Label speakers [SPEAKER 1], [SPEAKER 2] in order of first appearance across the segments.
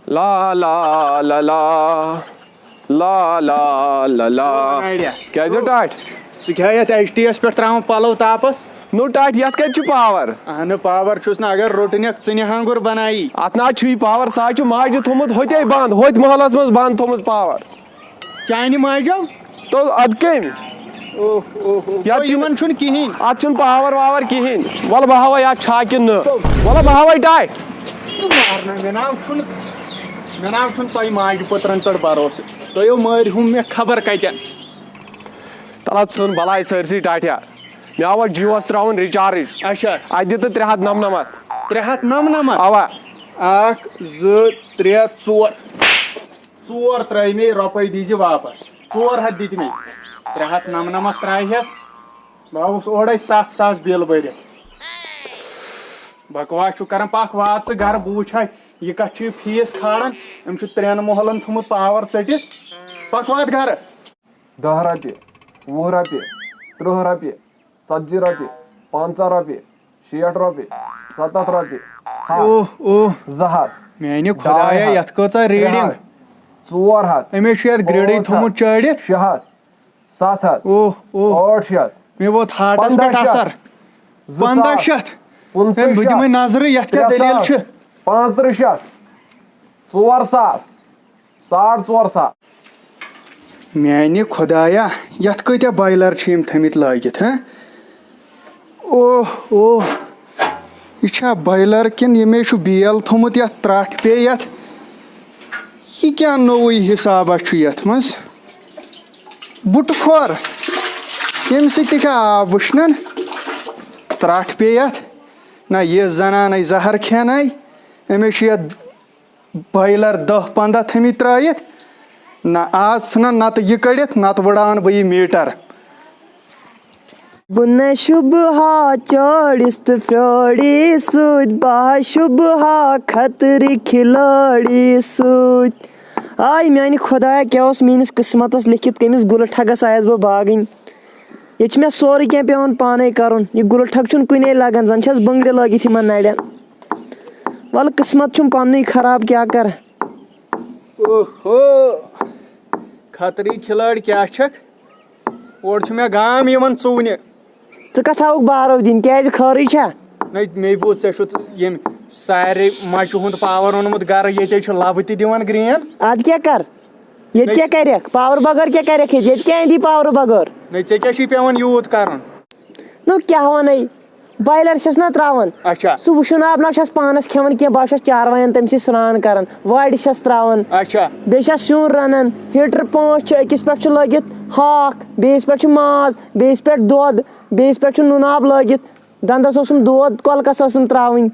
[SPEAKER 1] لا لا لا لا لا لا لا لا کیازِ ٹاٹھ
[SPEAKER 2] ژٕ کیٛاہ یتھ HTS پٮ۪ٹھ تراوان پلو تاپس
[SPEAKER 1] نو ٹاٹھ یتھ کتہِ چھُ پاور
[SPEAKER 2] اہنہٕ پاور چھُس نہٕ اگر روٹنیکھ ژٕنہِ ہانگُر بنایی
[SPEAKER 1] اتھ نہ چھُے پاور سُہ حظ چھُ ماجہِ تھومُت ہوٚتے بنٛد ہوٚتۍ محلس منٛز بنٛد تھومُت پاور
[SPEAKER 2] چانہِ ماجو
[SPEAKER 1] تو ادٕ کٔمۍ
[SPEAKER 2] یِمن چھُنہٕ کِہیٖنۍ
[SPEAKER 1] اتھ چھُنہٕ پاور واور کِہیٖنۍ وَلہٕ بہٕ ہاوے اتھ چھا کِنہٕ نہٕ وَلہٕ بہٕ ہاوے ٹاٹھ
[SPEAKER 2] مےٚ ناو چھُنہٕ تۄہہِ ماجہِ پٔترن پٮ۪ٹھ بروسہٕ تُہۍ مٲرۍہُم مےٚ خبر کتٮ۪ن
[SPEAKER 1] تَلہٕ ژھٕن بلاے سٲرسٕے ٹاٹھیا مےٚ آو وۄنۍ جِیوس تراوُن رِچارٕج
[SPEAKER 2] اچھا
[SPEAKER 1] اَتہِ دِ تہٕ 399
[SPEAKER 2] 399
[SPEAKER 1] اوا
[SPEAKER 2] 1 2 3 4 ترٛٲے مےٚ رۄپے دیٖزِ واپس 400 دِتۍ مےٚ 399 ترٛایہس بہٕ آوُس اورے 7,000 بِل بٔرِتھ بکواس چھُ کران پکھ وات ژٕ گرٕ بہٕ وٕچھِ ہا یہِ کتھ چھُ یہِ فیٖس کھالان أمۍ چھُ 3 محلن تھوٚمُت پاور ژٔٹِتھ پکھ وات گرٕ
[SPEAKER 1] 10 رۄپیہِ 20 رۄپیہِ 30 رۄپیہِ 40 رۄپیہِ 50 رۄپیہِ 60 رۄپیہِ 70 رۄپیہِ
[SPEAKER 2] اوہ
[SPEAKER 1] 200
[SPEAKER 2] میانہِ خۄدایا یتھ کۭژاہ ریڈنگ
[SPEAKER 1] 400
[SPEAKER 2] أمۍ چھُ یتھ گرڈٕے تھوٚمُت چٲڑِتھ
[SPEAKER 1] 600 700
[SPEAKER 2] اوہ
[SPEAKER 1] 800
[SPEAKER 2] مےٚ ووت ہاٹس پٮ۪ٹھ اثر 1500 بہٕ دِمے نظرٕ یتھ کیٛاہ دٔلیٖل چھِ
[SPEAKER 1] 3500 4000 4,500
[SPEAKER 2] میانہِ خۄدایا یتھ کۭتیاہ بایلر چھِ یِم تھٲمٕتۍ لٲگِتھ اوہ یہِ چھا بایلر کِنہٕ ییٚمے چھُ بیل تھوٚمُت یتھ ترٛٹھ پیٚیہِ یتھ یہِ کیٛاہ نوٚوُے حسابہ چھُ یتھ منٛز بُٹہٕ کھور ییٚمہِ سۭتۍ تہِ چھِ آب وٕشنان ترٛٹھ پیٚیہِ یتھ نہ یہِ زنانے زہر کھٮ۪ناے أمے چھُ یتھ بایلر 10-15 تھٲمٕتۍ ترٲیِتھ نہ آز ژھٕنان نتہٕ یہِ کٔڑِتھ نتہٕ وٕڑاون بہٕ یہِ میٖٹر
[SPEAKER 3] بہٕ نَے شُبہٕ ہا چٲڑِس تہٕ فرٛٲڑی سۭتۍ بہٕ ہا شُبہٕ ہا خطرٕ کھِلٲڑی سۭتۍ آے میانہِ خۄدایا کیٛاہ اوس میٲنِس قٕسمتس لیکھِتھ کٔمِس گُلہٕ ٹھگس آیس بہٕ باگٕنۍ ییٚتہِ چھُ مےٚ سورُے کینٛہہ پیٚوان پانے کرُن یہِ گُلہٕ ٹھگ چھُنہٕ کُنے لگان زن چھس بٔنگرِ لٲگِتھ یِمن نرٮ۪ن وَلہٕ قٕسمت چھُم پننُے خراب کیٛاہ کرٕ
[SPEAKER 2] خطرٕ کھِلٲڑۍ کیٛاہ چھکھ اورٕ چھُ مےٚ گام یِوان ژوٗنہِ
[SPEAKER 3] ژٕ کتھ تھاوکھ بارو دِنۍ کیٛازِ خٲرٕے چھا
[SPEAKER 2] نہ مے بوٗز ژےٚ چھُتھ ییٚمہِ سارے مچہِ ہُنٛد پاور اوٚنمُت گرٕ ییٚتے چھُ لبہٕ تہِ دِوان گرٛین
[SPEAKER 3] ادٕ کیٛاہ کر ییٚتہِ کیٛاہ کرکھ پاور بغٲر کیٛاہ کرکھ ییٚتہِ کیٛاہ اندی پاور بغٲر
[SPEAKER 2] نہ ژےٚ کیٛاہ چھُے پیٚوان یوٗت کرُن
[SPEAKER 3] نو کیٛاہ ونے بایلر چھس نا تراوان
[SPEAKER 2] اچھا
[SPEAKER 3] سُہ وُشُن آب نہ چھس پانس کھٮ۪وان کینٛہہ بہٕ چھس چاروایَن تمہِ سۭتۍ سرٛان کران وارِ چھس تراوان
[SPEAKER 2] اچھا
[SPEAKER 3] بیٚیہِ چھس سیُن رنان ہیٖٹر 5 چھِ أکِس پٮ۪ٹھ چھُ لٲگِتھ ہاکھ بیٚیِس پٮ۪ٹھ چھُ ماز بیٚیِس پٮ۪ٹھ دۄد بیٚیِس پٮ۪ٹھ چھُ نُنہٕ آب لٲگِتھ دنٛدس اوسُم دود کۄلکس ٲسٕم تراوٕنۍ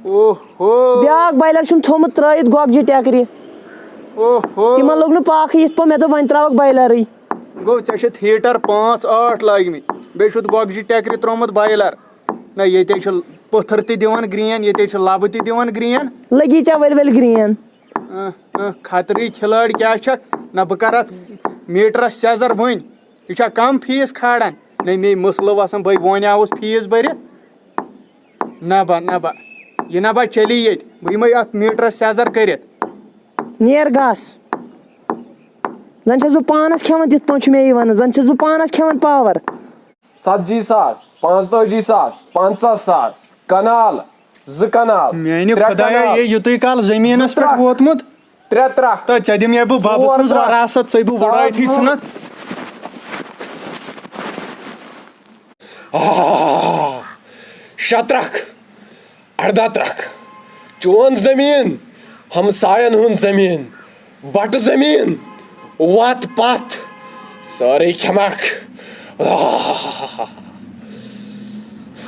[SPEAKER 3] بیاکھ بایلر چھُم تھوٚمُت ترٲیِتھ گۄگجہِ ٹٮ۪کرِ تِمن لوٚگ نہٕ پاکھٕے یِتھ پٲٹھۍ مےٚ دوٚپ وۄنۍ تراوکھ بایلرٕے
[SPEAKER 2] گوٚو ژےٚ چھُتھ ہیٖٹر 5-8 لٲگمٕتۍ بیٚیہِ چھُتھ گۄگجہِ ٹٮ۪کرِ تروومُت بایلر نہ ییٚتے چھُ پٔتھٕر تہِ دِوان گرٛین ییٚتے چھُ لبہٕ تہِ دِوان گرٛین
[SPEAKER 3] لگی ژےٚ ؤلۍ ؤلۍ گرٛین
[SPEAKER 2] خطرٕے کھِلٲڑۍ کیٛاہ چھکھ نہ بہٕ کرٕ اتھ میٖٹرس سیزر وٕنۍ یہِ چھا کم فیٖس کھالان نہ مے مسلہٕ وسان بہٕ وۄنۍ آوُس فیٖس بٔرِتھ نہ با یہِ نہ با چلی ییٚتہِ بہٕ یِمے اتھ میٖٹرس سیزر کٔرِتھ
[SPEAKER 3] نیر گس زن چھس بہٕ پانس کھٮ۪وان تِتھ پٲٹھۍ چھُ مےٚ یہِ ونان زن چھس بہٕ پانس کھٮ۪وان پاور
[SPEAKER 1] 40,000 45,000 50,000 کنال 2 کنال
[SPEAKER 2] میانہِ خۄدایا یُتُے کال زٔمیٖنس پٮ۪ٹھ ووتمُت
[SPEAKER 1] 3 ترٛکھ
[SPEAKER 2] تہٕ ژےٚ دِمے بہٕ ببہٕ سٕنٛز وراثت ژٕے بہٕ وُڑٲیتھٕے ژھٕنکھ
[SPEAKER 1] 6 ترٛکھ 18 ترٛکھ چون زٔمیٖن ہمساین ہُنٛد زٔمیٖن بٹہٕ زٔمیٖن وتھ پتھ سٲرٕے کھٮ۪مکھ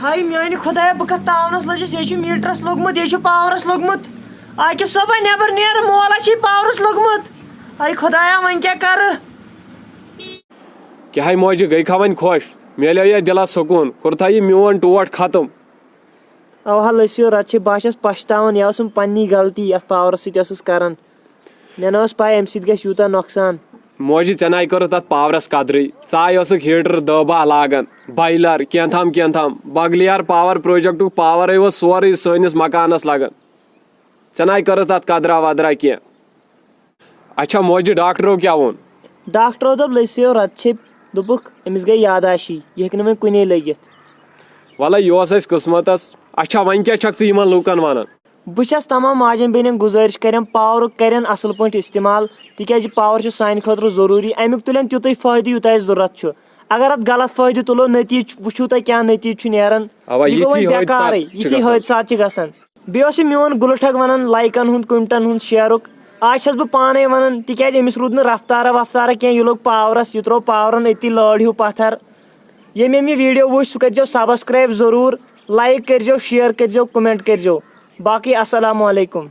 [SPEAKER 3] ہاے میانہِ خۄدایا بہٕ کتھ تاونس لٔجِس یے چھُ میٖٹرس لوٚگمُت یے چھُ پاورس لوٚگمُت عاقب صٲبا نٮ۪بر نیرٕ مولا چھے پاورس لوٚگمُت ہاے خۄدایا وۄنۍ کیٛاہ کرٕ
[SPEAKER 1] کیٛاہ موجہِ گٔے کھا وۄنۍ خۄش میلیو یا دِلس سکوٗن کوٚرتھا یہِ میون ٹوٹھ ختم
[SPEAKER 3] اوہا لٔسِو رتہٕ چھِ بہٕ چھس پچھتاوان یہِ ٲسٕم پننی غلطی یتھ پاورس سۭتۍ ٲسٕس کران مےٚ نہ ٲس پاے امہِ سۭتۍ گژھِ یوٗتاہ نۄقصان
[SPEAKER 1] موجہِ ژےٚ نَے کٔرٕتھ تتھ پاورس قدرٕے ژاے ٲسٕکھ ہیٖٹر 10-12 لاگان بایلر کینٛہہ بغلِیار پاور پروجیکٹُک پاورے اوس سورُے سٲنِس مکانس لگان ژےٚ نَے کٔرٕتھ تتھ قدرا ودرا کینٛہہ اچھا موجی ڈاکٹرو کیا وون؟
[SPEAKER 3] ڈاکٹرو دوٚپ لٔسِو رَتہٕ چھِپ دوٚپُکھ أمِس گٔے یاداشی یہِ ہیٚکہِ نہٕ وۄنۍ کُنے لٔگِتھ.
[SPEAKER 1] وَلہٕ یہِ اوس اَسہِ قٕسمَتس. اچھا وۄنۍ کیٛاہ چھکھ ژٕ یِمن لوٗکن وَنان؟
[SPEAKER 3] بہٕ چھس تمام ماجٮ۪ن بیٚنٮ۪ن گُزٲرِش کران پاورُک کرن اَصٕل پٲٹھۍ اِستعمال تِکیازِ پاور چھُ سانہِ خٲطرٕ ضروٗری. امیُک تُلن تیُتُے فٲیدٕ یوٗتاہ اَسہِ ضوٚرتھ چھُ. اگر اتھ غلط فٲیدٕ تُلو نٔتیٖجہٕ وٕچھو تُہۍ کیٛاہ نٔتیٖجہٕ چھُ نیران. یہِ گوٚو وۄنۍ بٮ۪کارٕے یِتھی حٲدثات چھِ گژھان. بیٚیہِ اوس یہِ میون گُلہٕ ٹھگ ونان لایکن ہُنٛد کومنٹن ہُنٛد شیرُک. آز چھس بہٕ پانے ونان تِکیازِ أمِس روٗد نہٕ رفتارا وفتارا کینٛہہ یہِ لوٚگ پاورس یہِ تروو پاورن أتی لٲر ہیوٗ پتھر. ییٚمۍ یہِ ویٖڈیو وٕچھ سُہ کٔرۍزیو سبسکرایب ضروٗر لایک کٔرۍزیو شیر کٔرۍزیو کومنٹ کٔرۍزیو. باقٕے السلام علیکم.